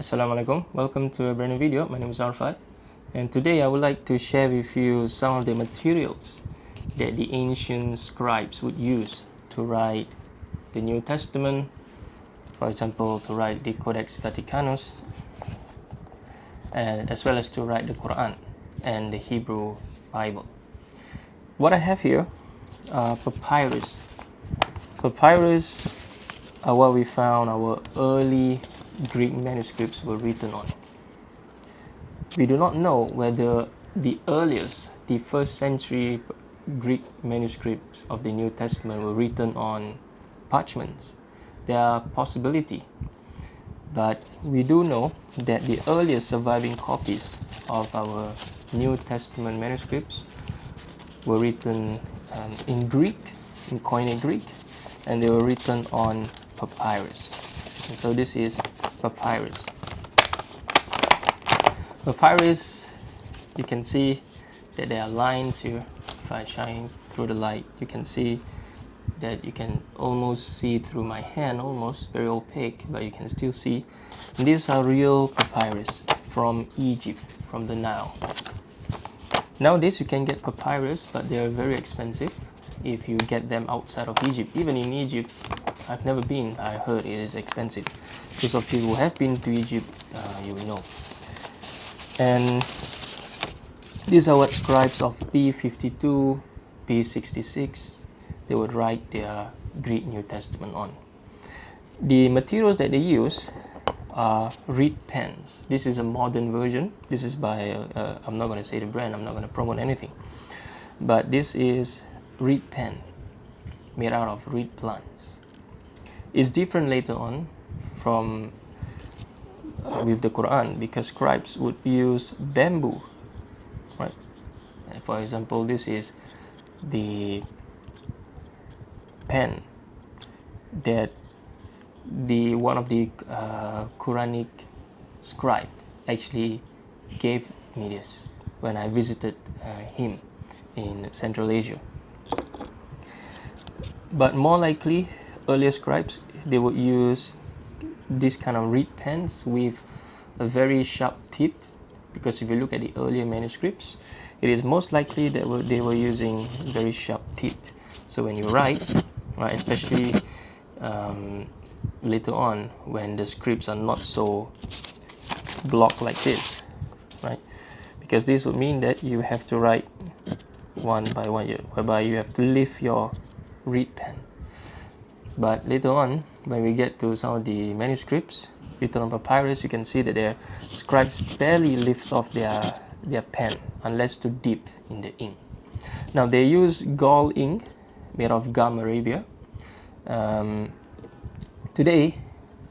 Assalamualaikum, welcome to a brand new video. My name is Arfat, and today I would like to share with you some of the materials that the ancient scribes would use to write the New Testament. For example, to write the Codex Vaticanus, and as well as to write the Quran and the Hebrew Bible. What I have here are papyrus. Papyrus are what we found our early Greek manuscripts were written on. We do not know whether the earliest, the first century Greek manuscripts of the New Testament were written on parchments. There are possibility, but we do know that the earliest surviving copies of our New Testament manuscripts were written in Greek, in Koine Greek, and they were written on papyrus. And so this is papyrus. Papyrus, you can see that there are lines here. If I shine through the light, you can see that you can almost see through my hand, almost very opaque, but you can still see. And these are real papyrus from Egypt, from the Nile. Nowadays you can get papyrus, but they are very expensive if you get them outside of Egypt. Even in Egypt, I've never been, I heard it is expensive. Those of you who have been to Egypt, you will know. And these are what scribes of P52, P66, they would write their Greek New Testament on. The materials that they use are reed pens. This is a modern version. This is by, I'm not going to say the brand, I'm not going to promote anything. But this is reed pen, made out of reed plants. It's different later on from with the Quran, because scribes would use bamboo, right? For example, this is the pen that one of the Quranic scribe actually gave me this when I visited him in Central Asia. But more likely, earlier scribes, they would use this kind of reed pens with a very sharp tip, because if you look at the earlier manuscripts, it is most likely that they were using very sharp tip. So when you write, right, especially later on when the scripts are not so blocked like this, right, because this would mean that you have to write one by one, whereby you have to lift your reed pen. But later on, when we get to some of the manuscripts written on papyrus, you can see that their scribes barely lift off their pen unless to dip in the ink. Now they use gall ink made of gum arabia. Today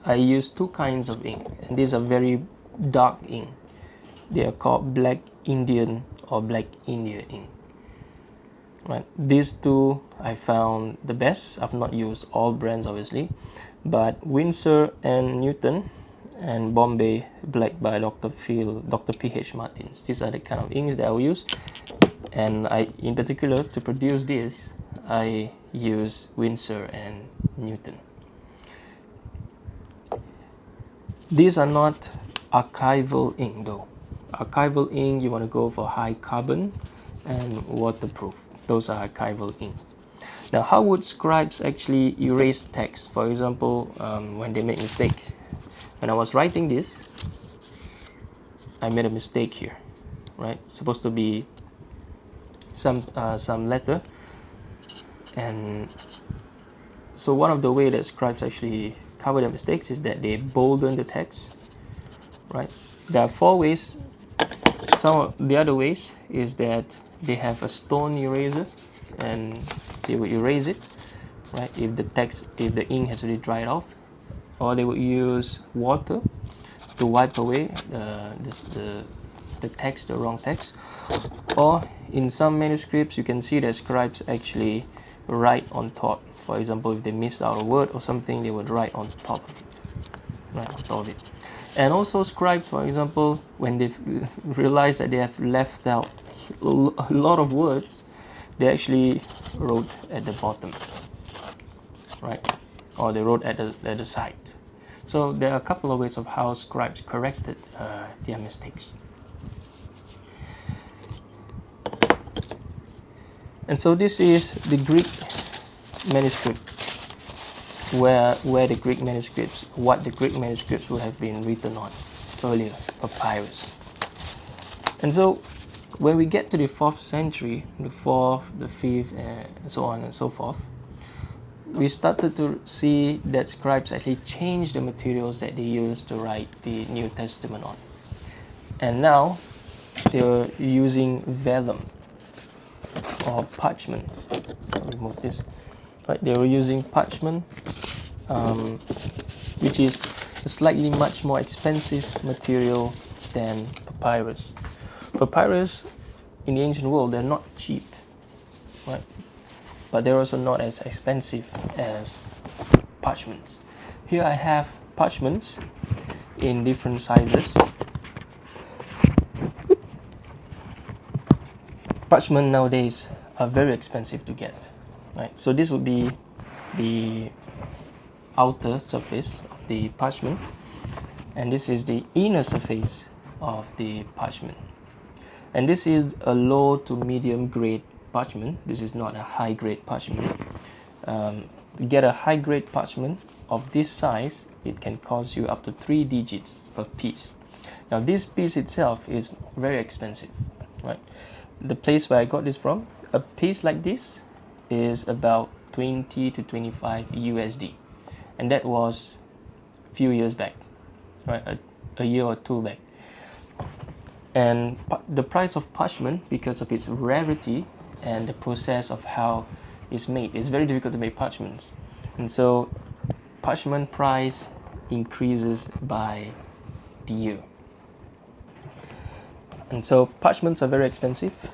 I use two kinds of ink, and these are very dark ink. They are called black Indian or black India ink. Right. These two I found the best. I've not used all brands obviously, but Windsor and Newton and Bombay Black by Dr. P.H. Martins. These are the kind of inks that I will use, and in particular, to produce this, I use Windsor and Newton. These are not archival ink though. Archival ink, you want to go for high carbon and waterproof. Those are archival ink. Now, how would scribes actually erase text? For example, when they make mistakes. When I was writing this, I made a mistake here, right? It's supposed to be some letter, and so one of the way that scribes actually cover their mistakes is that they bolden the text, right? There are four ways. Some of the other ways is that they have a stone eraser and they will erase it, right, if the ink has already dried off, or they would use water to wipe away the text, the wrong text, or in some manuscripts you can see that scribes actually write on top. For example, if they miss out a word or something, they would write on top of it, right, on top of it. And also scribes, for example, when they realize that they have left out a lot of words, they actually wrote at the bottom, right, or they wrote at the side. So there are a couple of ways of how scribes corrected their mistakes. And so this is the Greek manuscript, where the Greek manuscripts, what the Greek manuscripts would have been written on earlier, papyrus. And so when we get to the 4th century, the 4th, the 5th, and so on and so forth, we started to see that scribes actually changed the materials that they used to write the New Testament on. And now they were using vellum or parchment. I'll remove this. Right, they were using parchment, which is a slightly much more expensive material than papyrus. Papyrus in the ancient world, they're not cheap, right? But they're also not as expensive as parchments. Here I have parchments in different sizes. Parchment nowadays are very expensive to get, right? So this would be the outer surface of the parchment, and this is the inner surface of the parchment. And this is a low to medium grade parchment. This is not a high grade parchment. To get a high grade parchment of this size, it can cost you up to 3 digits per piece. Now this piece itself is very expensive, right? The place where I got this from, a piece like this is about 20 to 25 USD, and that was a few years back, right? A year or two back. And the price of parchment, because of its rarity and the process of how it's made, it's very difficult to make parchments, and so parchment price increases by the year. And so parchments are very expensive,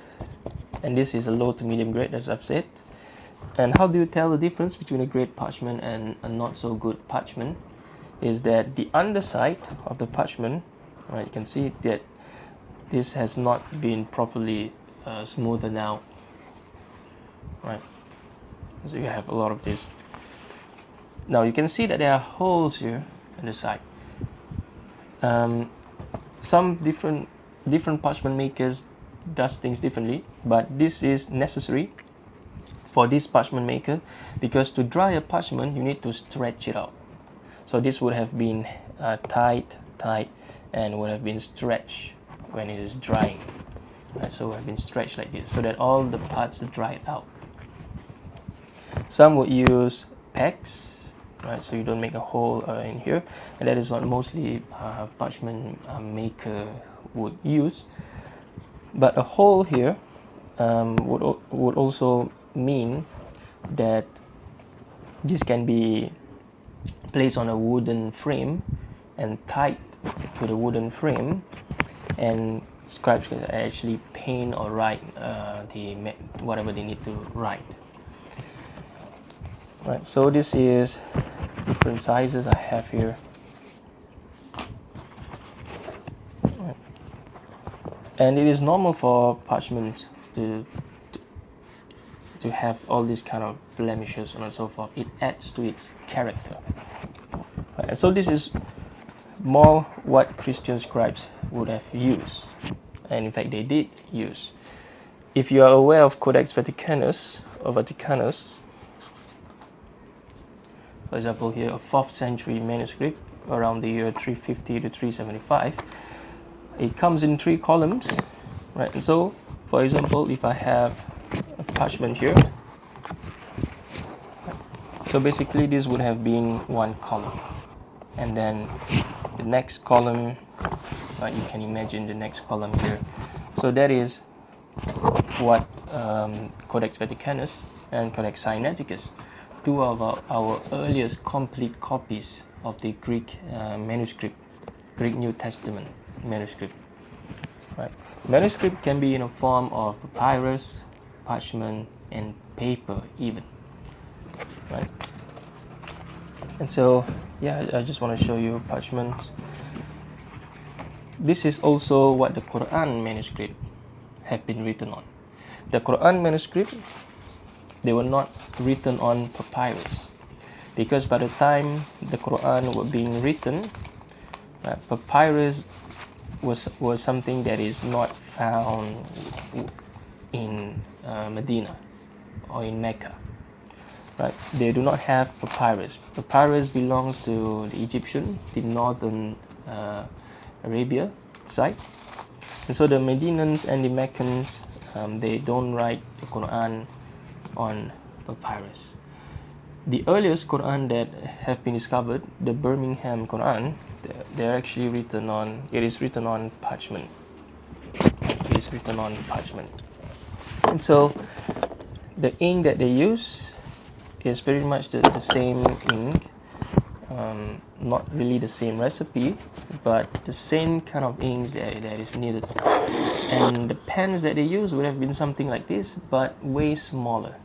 and this is a low to medium grade, as I've said. And how do you tell the difference between a great parchment and a not so good parchment? Is that the underside of the parchment, right, you can see that this has not been properly smoothened out, right? So you have a lot of this. Now you can see that there are holes here on the side. Some different parchment makers does things differently, but this is necessary for this parchment maker, because to dry a parchment you need to stretch it out. So this would have been tight, and would have been stretched when it is drying. Right, so it have been stretched like this so that all the parts are dried out. Some would use pegs, right, so you don't make a hole in here, and that is what mostly parchment maker would use. But a hole here would also mean that this can be placed on a wooden frame and tied to the wooden frame, and scribes can actually paint or write whatever they need to write. Right, so this is different sizes I have here. Right. And it is normal for parchment to have all these kind of blemishes and so forth. It adds to its character. Right, and so this is more what Christian scribes would have used, and in fact they did use. If you are aware of Codex Vaticanus or Vaticanus, for example here, a 4th century manuscript around the year 350 to 375, it comes in 3 columns, right? And so, for example, if I have a parchment here, so basically this would have been 1 column, and then the next column, you can imagine the next column here. So that is what Codex Vaticanus and Codex Sinaiticus, 2 of our earliest complete copies of the Greek manuscript, Greek New Testament manuscript. Right. Manuscript can be in a form of papyrus, parchment, and paper even. Right. And so, yeah, I just want to show you parchments. This is also what the Quran manuscript have been written on. The Quran manuscript, they were not written on papyrus. because by the time the Quran was being written, papyrus was something that is not found in Medina or in Mecca. Right? They do not have papyrus. Papyrus belongs to the Egyptian, the northern Arabia side. And so the Medinans and the Meccans, they don't write the Quran on papyrus. The earliest Quran that have been discovered, the Birmingham Quran, they're actually written on, it is written on parchment. It is written on parchment. And so the ink that they use is pretty much the same ink, not really the same recipe, but the same kind of inks that is needed. And the pens that they use would have been something like this, but way smaller.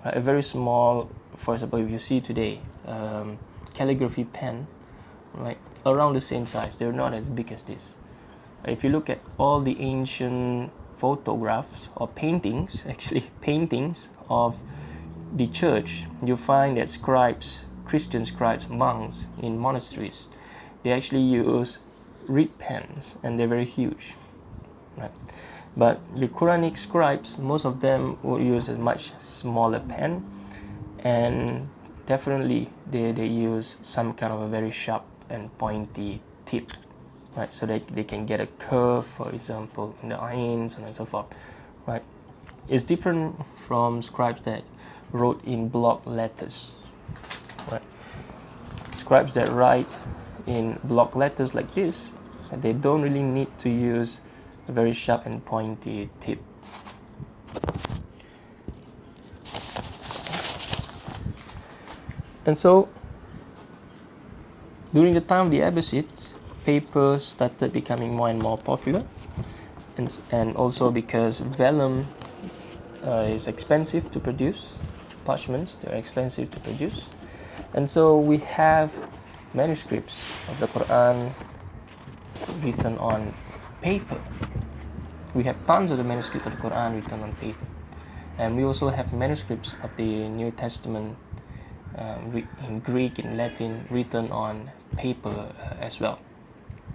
A very small, for example, if you see today, calligraphy pen, right, around the same size. They're not as big as this. If you look at all the ancient photographs or paintings, actually paintings of the church, you find that scribes, Christian scribes, monks in monasteries, they actually use reed pens, and they're very huge. Right? But the Quranic scribes, most of them would use a much smaller pen, and definitely they use some kind of a very sharp and pointy tip, right? So that they can get a curve, for example, in the irons and so forth, right? It's different from scribes that wrote in block letters, right? Scribes that write in block letters like this, they don't really need to use a very sharp and pointy tip. And so, during the time of the Abbasids, paper started becoming more and more popular, and also because vellum is expensive to produce, parchments, they're expensive to produce, and so we have manuscripts of the Quran written on paper. We have tons of the manuscripts of the Quran written on paper, and we also have manuscripts of the New Testament in Greek and Latin written on paper as well,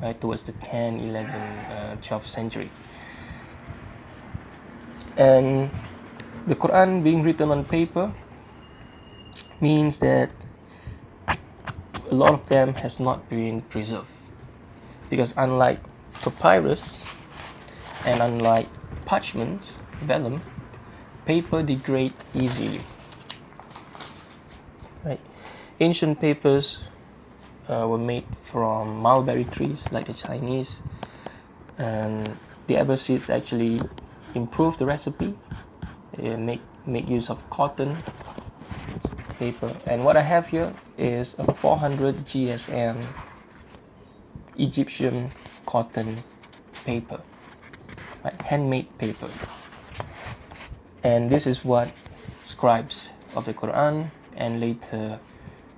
right, towards the 10, 11, 12th century. And the Quran being written on paper means that a lot of them has not been preserved, because unlike papyrus and unlike parchments, vellum, paper degrades easily. Right? Ancient papers were made from mulberry trees, like the Chinese, and the Abbasids actually improved the recipe, make use of cotton paper. And what I have here is a 400 GSM Egyptian cotton paper, right? Handmade paper. And this is what scribes of the Quran and later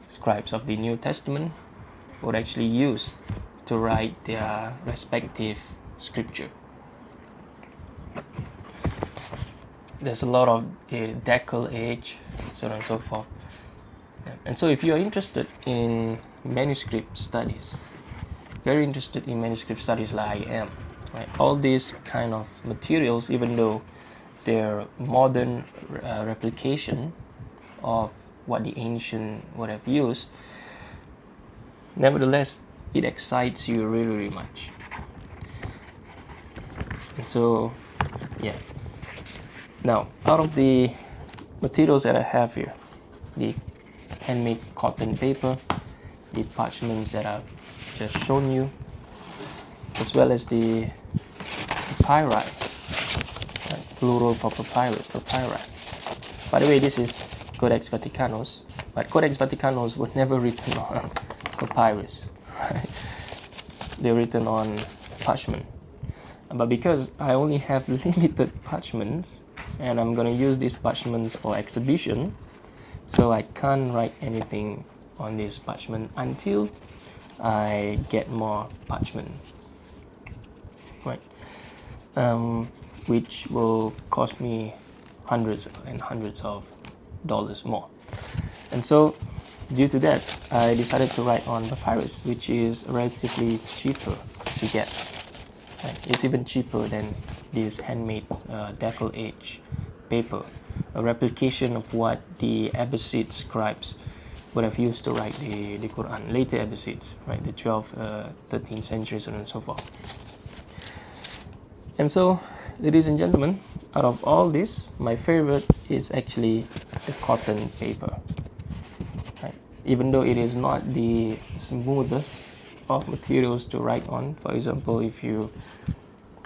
scribes of the New Testament would actually use to write their respective scripture. There's a lot of decal age, so on and so forth. And so if you are interested in manuscript studies, very interested in manuscript studies like I am, right? All these kind of materials, even though they're modern replication of what the ancient would have used, nevertheless, it excites you really, really much. And so, yeah. Now, out of the materials that I have here, the handmade cotton paper, the parchments that I've just shown you, as well as the papyri, right? Plural for papyrus, papyri. By the way, this is Codex Vaticanus, but Codex Vaticanus was never written on papyrus, right? They're written on parchment. But because I only have limited parchments, and I'm going to use these parchments for exhibition, so I can't write anything on this parchment until I get more parchment, right? Which will cost me hundreds and hundreds of dollars more. And so due to that, I decided to write on papyrus, which is relatively cheaper to get. Right? It's even cheaper than this handmade decal age paper, a replication of what the Abbasid scribes would have used to write the Quran, later Abbasids, right, the 12th, 13th centuries and so forth. And so, ladies and gentlemen, out of all this, my favorite is actually the cotton paper. Right? Even though it is not the smoothest of materials to write on, for example, if you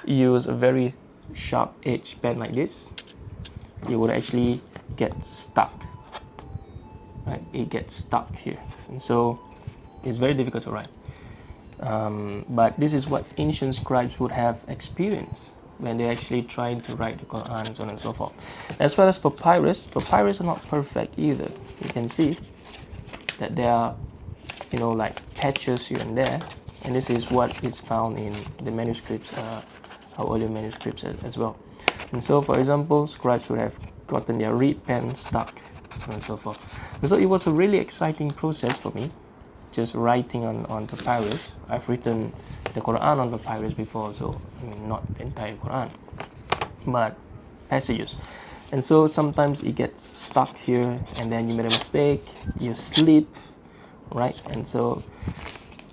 use a very sharp edge pen like this, you would actually get stuck. Right? It gets stuck here, and so it's very difficult to write. But this is what ancient scribes would have experienced when they're actually trying to write the Quran, so on and so forth. As well as papyrus. Papyrus are not perfect either. You can see that there are, like patches here and there, and this is what is found in the manuscripts, our earlier manuscripts as well. And so, for example, scribes would have gotten their reed pen stuck, so on and so forth. And so it was a really exciting process for me, just writing on papyrus. I've written the Quran on papyrus before, so not the entire Quran, but passages. And so sometimes it gets stuck here, and then you made a mistake, you slip, right? And so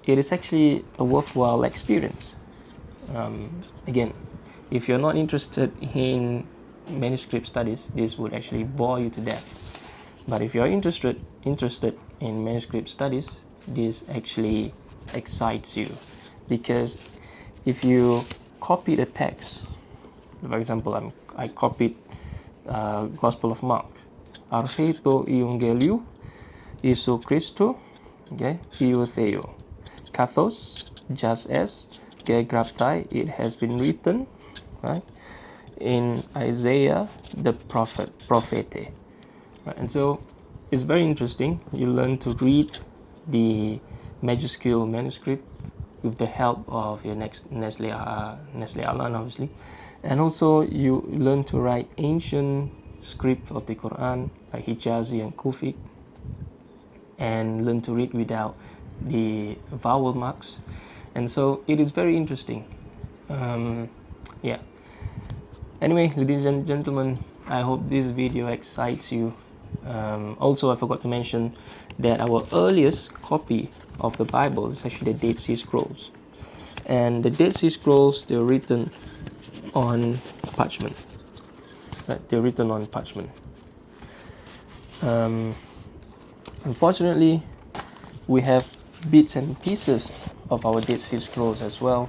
it is actually a worthwhile experience. Again, if you're not interested in manuscript studies, this would actually bore you to death. But if you're interested in manuscript studies, this actually excites you, because if you copy the text, for example, I copied Gospel of Mark, Archeto Iungeliu Isu Christo, okay, Iutheo, Kathos, just as Gegraptai, it has been written, right, in Isaiah the prophete. Right? And so it's very interesting. You learn to read the majuscule manuscript with the help of your Nestle Alan, obviously, and also you learn to write ancient script of the Quran like Hijazi and Kufic, and learn to read without the vowel marks. And so it is very interesting. Yeah. Anyway, ladies and gentlemen, I hope this video excites you. Also, I forgot to mention that our earliest copy of the Bible is actually the Dead Sea Scrolls. And the Dead Sea Scrolls, they're written on parchment. Right? They're written on parchment. Unfortunately, we have bits and pieces of our Dead Sea Scrolls as well,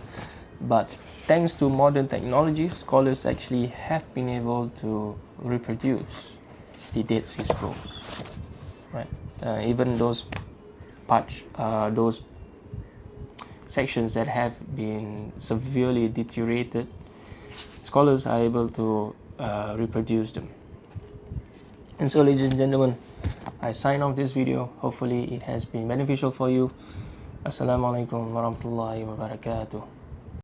but thanks to modern technology, scholars actually have been able to reproduce the Dead Sea Scrolls, right? Even those sections that have been severely deteriorated, scholars are able to reproduce them. And so, ladies and gentlemen, I sign off this video. Hopefully it has been beneficial for you. Assalamualaikum warahmatullahi wabarakatuh.